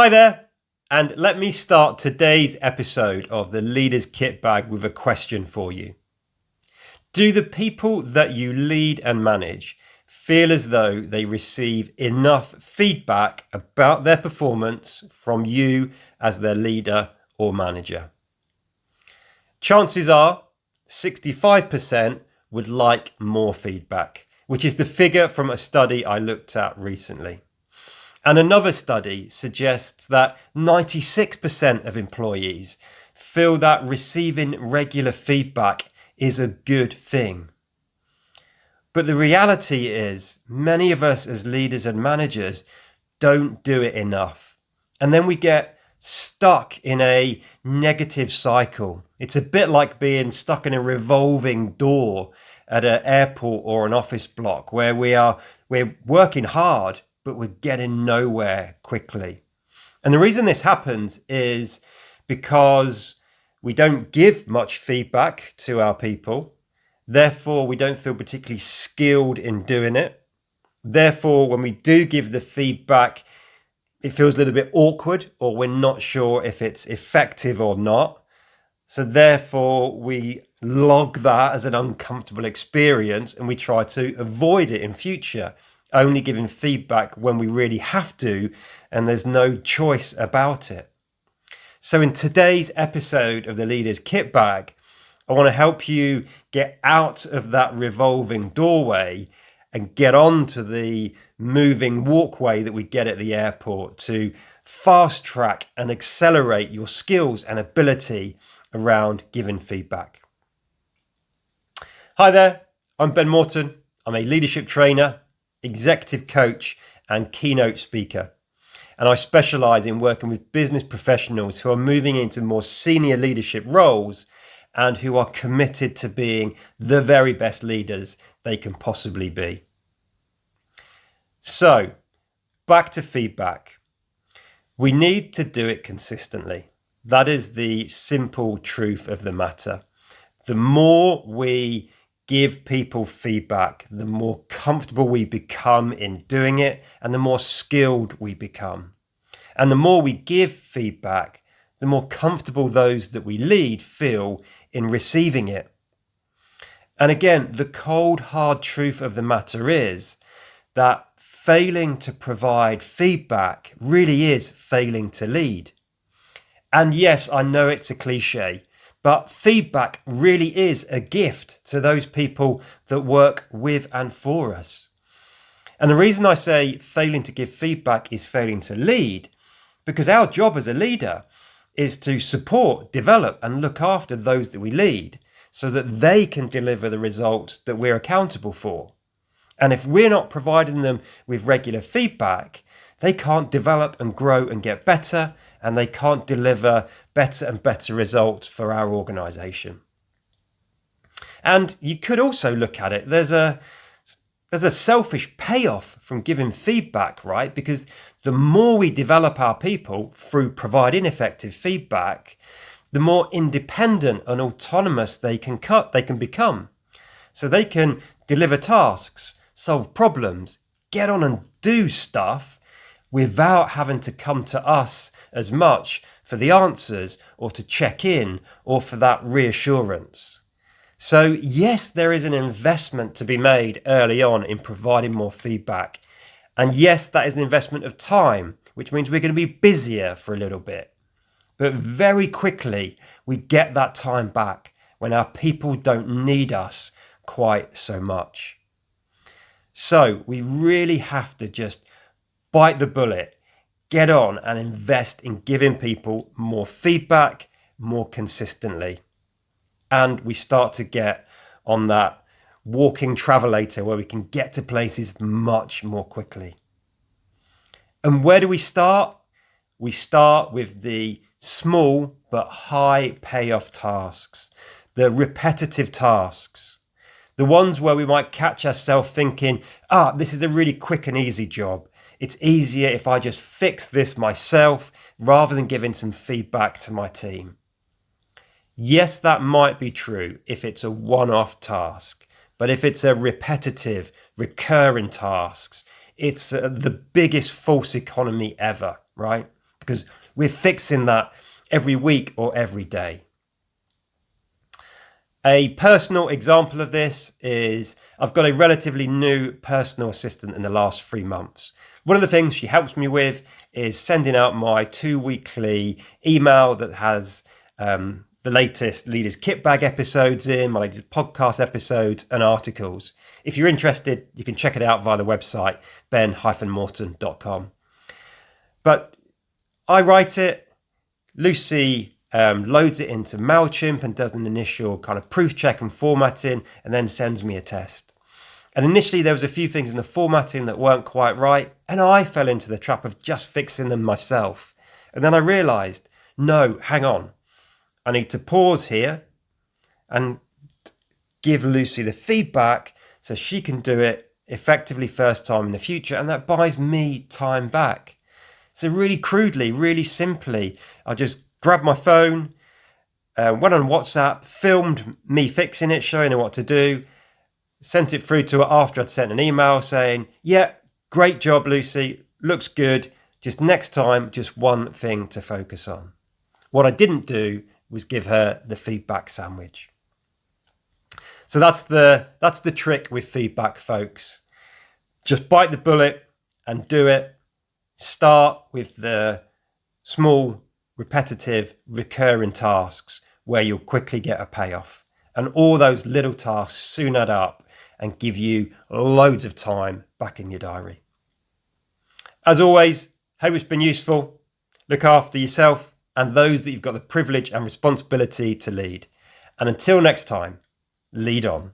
Hi there, and let me start today's episode of the Leader's Kitbag with a question for you. Do the people that you lead and manage feel as though they receive enough feedback about their performance from you as their leader or manager? Chances are 65% would like more feedback, which is the figure from a study I looked at recently. And another study suggests that 96% of employees feel that receiving regular feedback is a good thing. But the reality is, many of us as leaders and managers don't do it enough. And then we get stuck in a negative cycle. It's a bit like being stuck in a revolving door at an airport or an office block where we're working hard, but we're getting nowhere quickly. And the reason this happens is because we don't give much feedback to our people. Therefore, we don't feel particularly skilled in doing it. Therefore, when we do give the feedback, it feels a little bit awkward, or we're not sure if it's effective or not. So therefore, we log that as an uncomfortable experience and we try to avoid it in future, only giving feedback when we really have to and there's no choice about it. So in today's episode of the Leader's Kitbag, I want to help you get out of that revolving doorway and get onto the moving walkway that we get at the airport to fast track and accelerate your skills and ability around giving feedback. Hi there, I'm Ben Morton. I'm a leadership trainer, executive coach and keynote speaker. And I specialize in working with business professionals who are moving into more senior leadership roles and who are committed to being the very best leaders they can possibly be. So, back to feedback. We need to do it consistently. That is the simple truth of the matter. The more we give people feedback, the more comfortable we become in doing it and the more skilled we become. And the more we give feedback, the more comfortable those that we lead feel in receiving it. And again, the cold, hard truth of the matter is that failing to provide feedback really is failing to lead. And yes, I know it's a cliche, but feedback really is a gift to those people that work with and for us. And the reason I say failing to give feedback is failing to lead, because our job as a leader is to support, develop, and look after those that we lead so that they can deliver the results that we're accountable for. And if we're not providing them with regular feedback, they can't develop and grow and get better, and they can't deliver better and better results for our organization. And you could also look at it, there's a selfish payoff from giving feedback, right? Because the more we develop our people through providing effective feedback, the more independent and autonomous they can become. So they can deliver tasks, solve problems, get on and do stuff without having to come to us as much for the answers or to check in or for that reassurance. So yes, there is an investment to be made early on in providing more feedback. And yes, that is an investment of time, which means we're going to be busier for a little bit. But very quickly, we get that time back when our people don't need us quite so much. So we really have to just bite the bullet, get on and invest in giving people more feedback more consistently. And we start to get on that walking travelator where we can get to places much more quickly. And where do we start? We start with the small but high payoff tasks, the repetitive tasks, the ones where we might catch ourselves thinking, this is a really quick and easy job. It's easier if I just fix this myself rather than giving some feedback to my team. Yes, that might be true if it's a one-off task, but if it's a repetitive, recurring tasks, it's the biggest false economy ever, right? because we're fixing that every week or every day. A personal example of this is I've got a relatively new personal assistant in the last 3 months. One of the things she helps me with is sending out my 2-weekly email that has the latest Leaders Kitbag episodes in, my latest podcast episodes and articles. If you're interested, you can check it out via the website, ben-morton.com. But I write it, Lucy loads it into MailChimp and does an initial kind of proof check and formatting, and then sends me a test. And initially there was a few things in the formatting that weren't quite right, and I fell into the trap of just fixing them myself. And then I realised, no, hang on. I need to pause here and give Lucy the feedback so she can do it effectively first time in the future, and that buys me time back. So really crudely, really simply, I just grabbed my phone, went on WhatsApp, filmed me fixing it, showing her what to do, sent it through to her after I'd sent an email saying, yeah, great job, Lucy, looks good. Just next time, just one thing to focus on. What I didn't do was give her the feedback sandwich. So that's the trick with feedback, folks. Just bite the bullet and do it. Start with the small, repetitive, recurring tasks where you'll quickly get a payoff. And all those little tasks soon add up and give you loads of time back in your diary. As always, hope it's been useful. Look after yourself and those that you've got the privilege and responsibility to lead. And until next time, lead on.